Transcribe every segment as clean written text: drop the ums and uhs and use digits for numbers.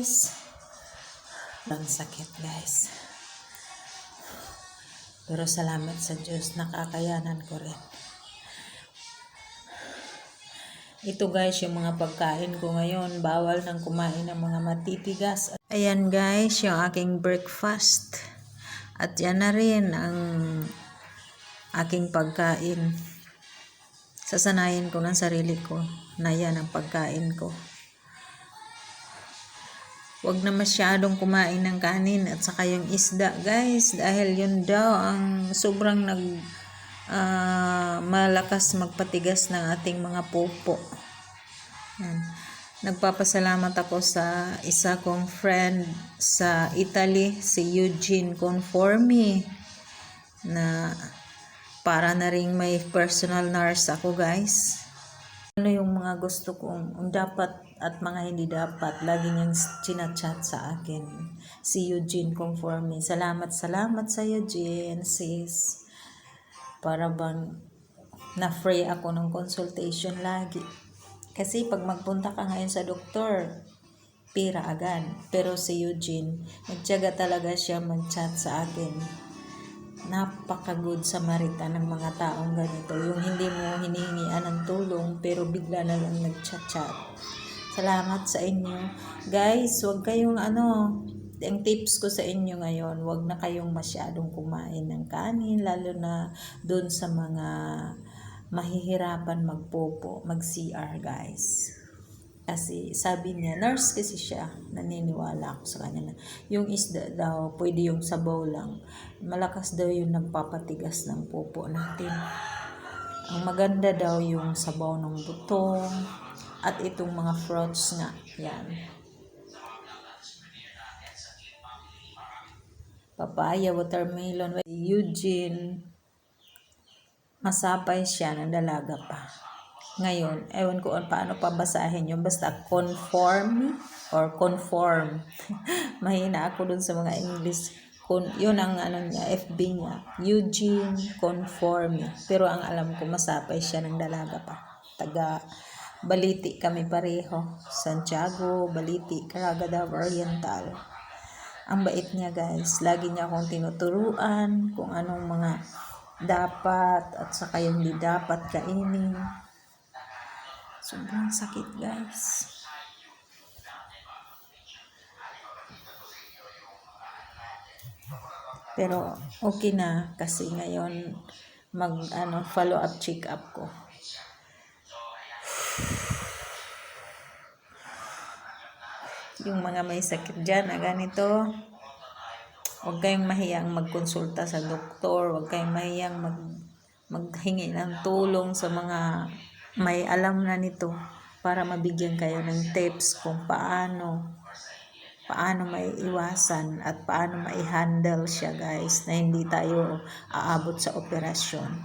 guys. Ang sakit guys. Pero salamat sa Diyos, nakakayanan ko rin. Ito guys, yung mga pagkain ko ngayon. Bawal nang kumain ng mga matitigas. Ayan guys, yung aking breakfast. At yan na rin ang aking pagkain. Sasanayin ko ng sarili ko na yan ang pagkain ko. Huwag na masyadong kumain ng kanin at saka yung isda guys, dahil yun daw ang sobrang malakas magpatigas ng ating mga pupo. Yan. Nagpapasalamat ako sa isa kong friend sa Italy, si Eugene Conformi, na para na ring may personal nurse ako guys. Ano yung mga gusto kong dapat at mga hindi dapat, lagi niyang chinachat sa akin. Si Eugene Conformi. Salamat sa Eugene, sis. Para bang na-free ako ng consultation lagi. Kasi pag magpunta ka ngayon sa doktor, pira agad. Pero si Eugene, nagtiyaga talaga siya mag-chat sa akin. Napaka-good Samaritan ng mga taong ganito. Yung hindi mo hinihingian ng tulong pero bigla na lang nag-chat-chat. Salamat sa inyo. Guys, wag kayong ang tips ko sa inyo ngayon, wag na kayong masyadong kumain ng kanin, lalo na doon sa mga mahihirapan magpopo, mag-CR guys. Kasi sabi niya, nurse kasi siya, naniniwala ako sa kanya na yung isda daw, pwede yung sabaw lang. Malakas daw yung nagpapatigas ng pupo natin. Ang maganda daw yung sabaw ng butong at itong mga fruits nga. Yan. Papaya, watermelon, Eugene. Masapay siya, ng dalaga pa. Ngayon, ewan ko paano pabasahin yun. Basta conform. Mahina ako dun sa mga English. Yun ang niya, FB niya. Eugene Conformi. Pero ang alam ko, masapay siya, ng dalaga pa. Taga Baliti kami pareho. Santiago, Baliti, Caraga Oriental. Ang bait niya guys. Lagi niya akong tinuturuan kung anong mga dapat at saka yung hindi dapat kainin. Sobrang sakit guys. Pero okay na kasi ngayon follow up check up ko. Yung mga may sakit dyan na ganito, huwag kayong mahiyang magkonsulta sa doktor, huwag kayong mahiyang maghingi ng tulong sa mga may alam na nito para mabigyan kayo ng tips kung paano may iwasan at paano mai-handle siya guys, na hindi tayo aabot sa operasyon.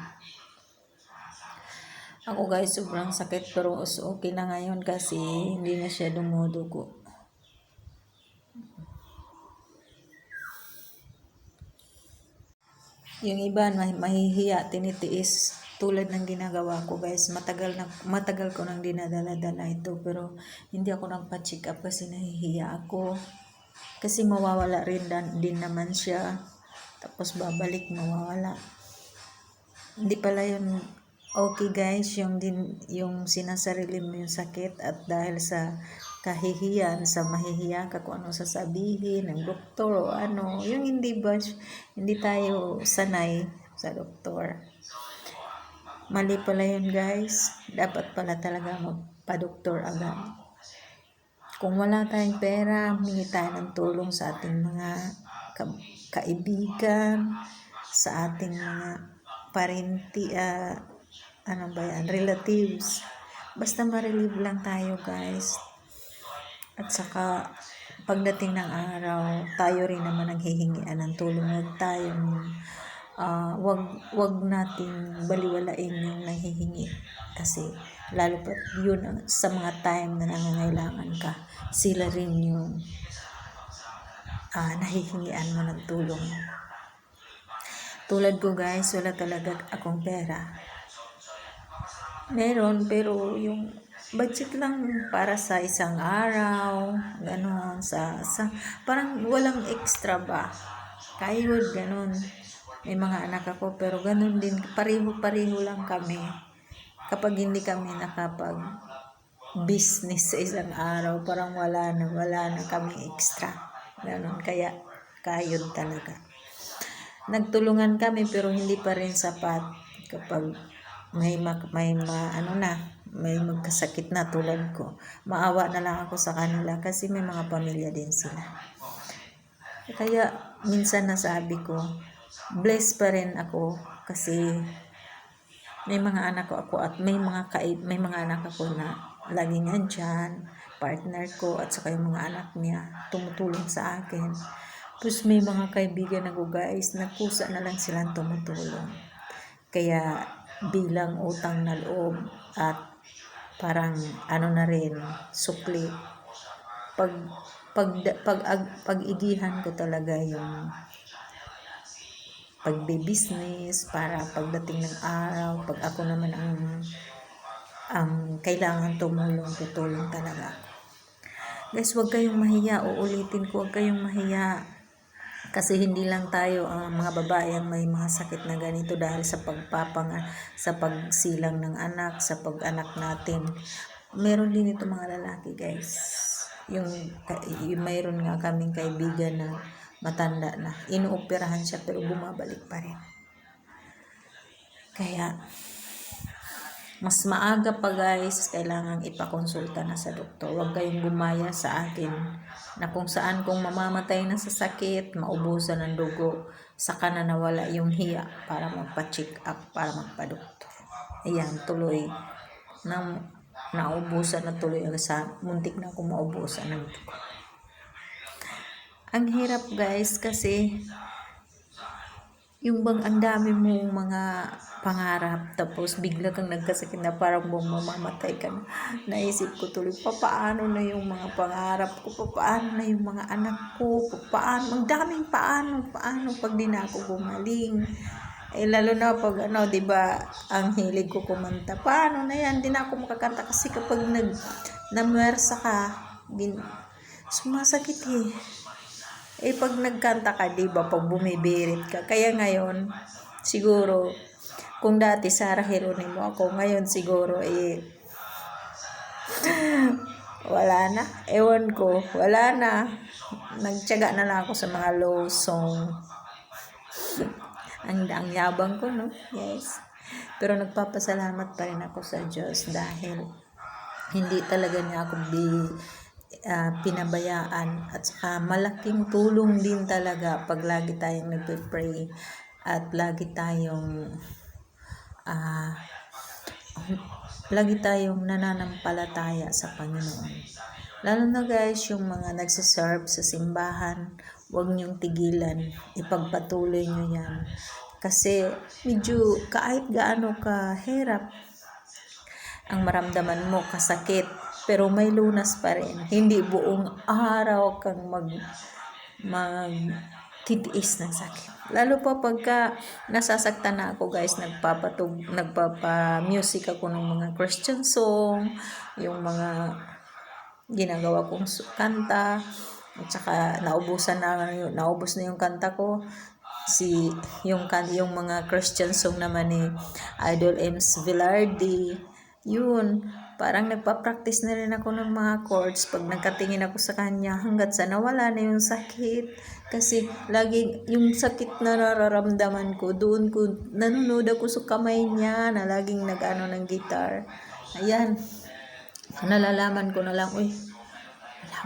Ako guys, sobrang sakit pero okay na ngayon kasi hindi na siya dumudugo. Yung iba mahihiya, tinitiis tulad ng ginagawa ko guys. Matagal ko nang dinadala-dala ito pero hindi ako nagpa-check up kasi nahihiya ako. Kasi mawawala rin din naman siya. Tapos babalik, mawawala. Hindi pala yun okay guys, yung sinasarili mo yung sakit at dahil sa kahihiyan, sa mahihiya ka kung ano sasabihin ng doktor o yung hindi tayo sanay sa doktor. Mali pala yun guys. Dapat pala talaga magpa-doktor agad. Kung wala tayong pera, humingi tayo ng tulong sa ating mga kaibigan, sa ating mga parenti, relatives. Basta ma-relieve lang tayo guys. At saka pagdating ng araw, tayo rin naman ang hihingian ng tulong. Wag nating baliwalain yung nanghihingi. Kasi lalo pa yun sa mga time na nangangailangan ka, sila rin yung nahihingian mo ng tulong. Tulad ko guys, wala talaga akong pera. Meron, pero yung budget lang para sa isang araw, gano'n, parang walang extra ba. Kayod, gano'n. May mga anak ako, pero gano'n din, pareho-pareho lang kami. Kapag hindi kami business sa isang araw, parang wala na kami extra. Gano'n, kaya kayod talaga. Nagtulungan kami pero hindi pa rin sapat kapag may magkasakit na tulad ko. Maawa na lang ako sa kanila kasi may mga pamilya din sila. Kaya minsan nasabi ko, blessed pa rin ako kasi may mga anak ko ako at may mga anak ako na laging andyan, partner ko at saka yung mga anak niya tumutulong sa akin. Tapos may mga kaibigan ako guys, nagkusa na lang silang tumutulong. Kaya bilang utang na loob at parang na rin, sukli. Pag-igihan ko talaga yung pagbe-business para pagdating ng araw, pag ako naman ang kailangan tutulong talaga ako. Guys, huwag kayong mahiya, uulitin ko, huwag kayong mahiya. Kasi hindi lang tayo ang mga babae ang may mga sakit na ganito dahil sa sa pagsilang ng anak, sa pag-anak natin. Meron din ito mga lalaki guys. Yung mayroon nga kaming kaibigan na matanda na. Inuoperahan siya pero bumabalik pa rin. Kaya mas maaga pa guys, kailangan ipakonsulta na sa doktor. Huwag kayong gumaya sa akin na kung saan kung mamamatay na sa sakit, maubusan ng dugo, saka na nawala yung hiya para magpa-check up, para magpa-doktor. Ayan, tuloy naubusan na tuloy sa muntik na akong maubusan ng dugo. Ang hirap guys kasi yung bang ang dami mong mga pangarap tapos bigla kang nagkasakit na parang mamamatay ka na. Naisip ko tuloy, paano na yung mga pangarap ko, paano na yung mga anak ko, ang daming paano pag di na ako gumaling. Lalo na pag di ba ang hilig ko kumanta, paano na yan, di na ako makakanta kasi kapag namwersa ka, sumasakit pag nagkanta ka, di ba, pag bumibirit ka. Kaya ngayon, siguro, kung dati Sarah Geronimo ako, ngayon siguro, wala na. Ewan ko, wala na. Nagtiyaga na lang ako sa mga low song. ang yabang ko, no? Yes. Pero nagpapasalamat pa rin ako sa Diyos dahil hindi talaga niya ako pinabayaan at saka malaking tulong din talaga pag lagi tayong nagpe-pray at lagi tayong nananampalataya sa Panginoon. Lalo na guys, yung mga nagsiserve sa simbahan, huwag niyong tigilan, ipagpatuloy niyo yan kasi medyo kahit gaano kahirap ang maramdaman mo, kasakit, pero may lunas pa rin. Hindi buong araw kang magtitiis ng sakit. Lalo pa pagka nasasaktan na ako guys, nagpapa-music ako ng mga Christian song, yung mga ginagawa kong kanta, at saka naubos na yung kanta ko. Yung mga Christian song naman ni Idol Ems Velarde, yun, parang nagpa-practice na rin ako ng mga chords pag nagkatingin ako sa kanya hanggat sa nawala na yung sakit. Kasi lagi yung sakit na nararamdaman ko, doon ko nanonood ako sa kamay niya na laging nag-ano ng guitar. Ayan, nalalaman ko na lang,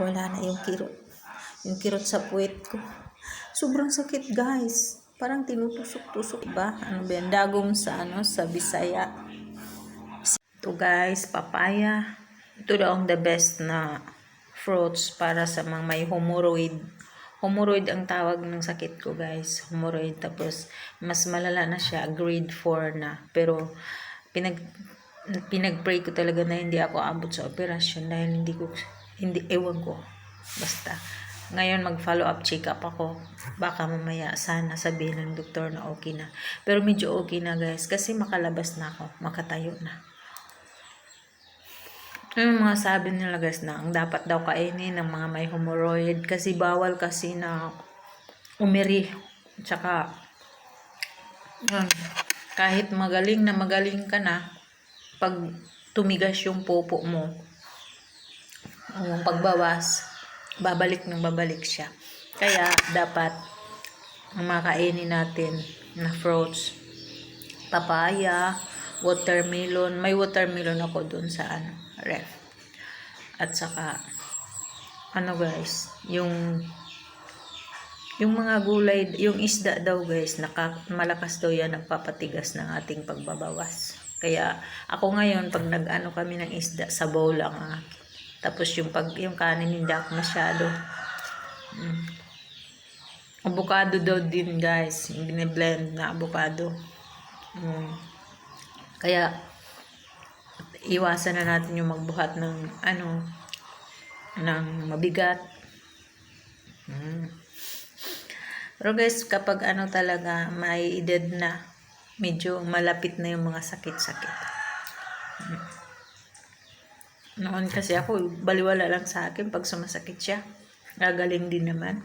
wala na yung kirot sa puwet ko. Sobrang sakit guys, parang tinutusok-tusok ba? Ano ba yan? Dagom sa Bisaya. Ito guys, papaya. Ito daw ang the best na fruits para sa mga may hemorrhoid. Hemorrhoid ang tawag ng sakit ko guys. Hemorrhoid. Tapos mas malala na siya. Grade 4 na. Pero pinag-pray ko talaga na hindi ako abot sa operasyon dahil ewan ko. Basta. Ngayon mag-follow up check up ako. Baka mamaya sana sabihin ng doktor na okay na. Pero medyo okay na guys. Kasi makalabas na ako. Makatayo na. Yung mga sabi nila guys na ang dapat daw kainin ng mga may hemorrhoid kasi bawal kasi na umiri. Tsaka yun, kahit magaling ka na, pag tumigas yung popo mo, yung pagbawas, babalik siya. Kaya dapat ang makainin natin na fruits, papaya, watermelon. May watermelon ako dun sa ref. At saka guys, yung mga gulay, yung isda daw guys, malakas daw yan, nagpapatigas ng ating pagbabawas. Kaya ako ngayon pag kami ng isda, sabaw lang tapos yung kanin hindi ako masyado. Avocado daw din guys, yung bine-blend na avocado. Kaya iwasan na natin yung magbuhat ng ng mabigat. Pero guys, kapag talaga may edad na, medyo malapit na yung mga sakit-sakit. Noon kasi ako, baliwala lang sa akin pag sumasakit siya. Gagaling din naman.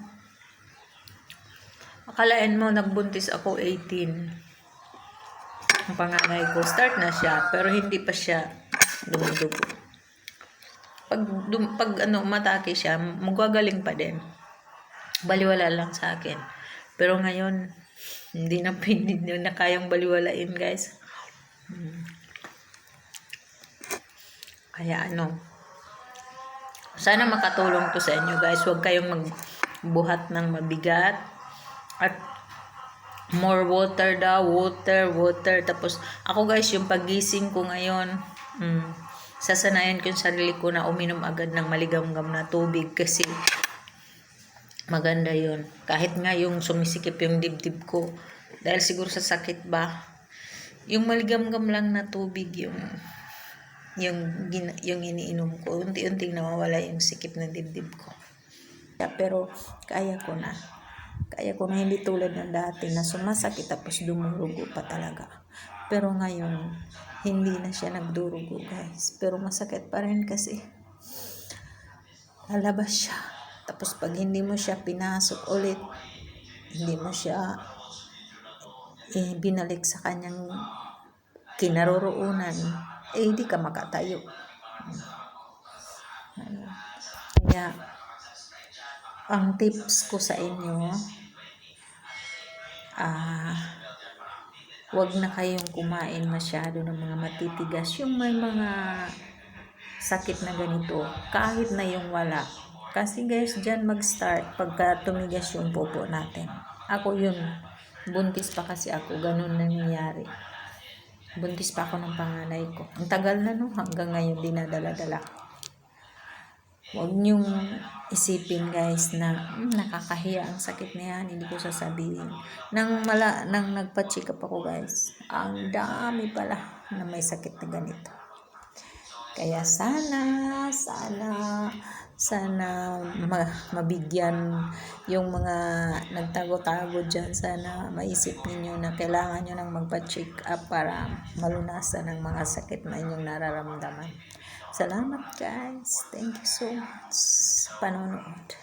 Akalain mo, nagbuntis ako 18. Ang panganay ko, start na siya, pero hindi pa siya dumudugo. Pag matake siya, magagaling pa din. Baliwala lang sa akin. Pero ngayon, hindi na kayang baliwalain guys. Kaya sana makatulong to sa inyo guys. Huwag kayong magbuhat ng mabigat. At more water daw, water. Tapos ako guys, yung pagising ko ngayon, sasanayan ko yung sarili ko na uminom agad ng maligamgam na tubig kasi maganda yun. Kahit nga yung sumisikip yung dibdib ko, dahil siguro sa sakit ba, yung maligamgam lang na tubig yung iniinom ko, unti-unting nawawala yung sikip ng dibdib ko. Pero kaya ko na hindi tulad ng dati na sumasakit tapos dumurugo pa talaga. Pero ngayon hindi na siya nagdurugo guys, pero masakit pa rin kasi lalabas siya. Tapos pag hindi mo siya pinasok ulit, hindi mo siya binalik sa kanyang kinaroroonan, hindi ka makatayo. Kaya ang tips ko sa inyo, wag na kayong kumain masyado ng mga matitigas, yung may mga sakit na ganito, kahit na yung wala. Kasi guys, dyan mag-start pagka tumigas yung popo natin. Ako yun, buntis pa kasi ako, ganun nangyayari. Buntis pa ako ng panganay ko. Ang tagal na hanggang ngayon dinadala-dala. Huwag niyong isipin guys na nakakahiya ang sakit na yan, hindi ko sasabihin. Nang nagpa-check up ako guys, ang dami pala na may sakit na ganito. Kaya sana mabigyan yung mga nagtago-tago dyan. Sana maisip ninyo na kailangan nyo nang magpa-check up para malunasan ang mga sakit na inyong nararamdaman. Salamat guys. Thank you so much sa panonood.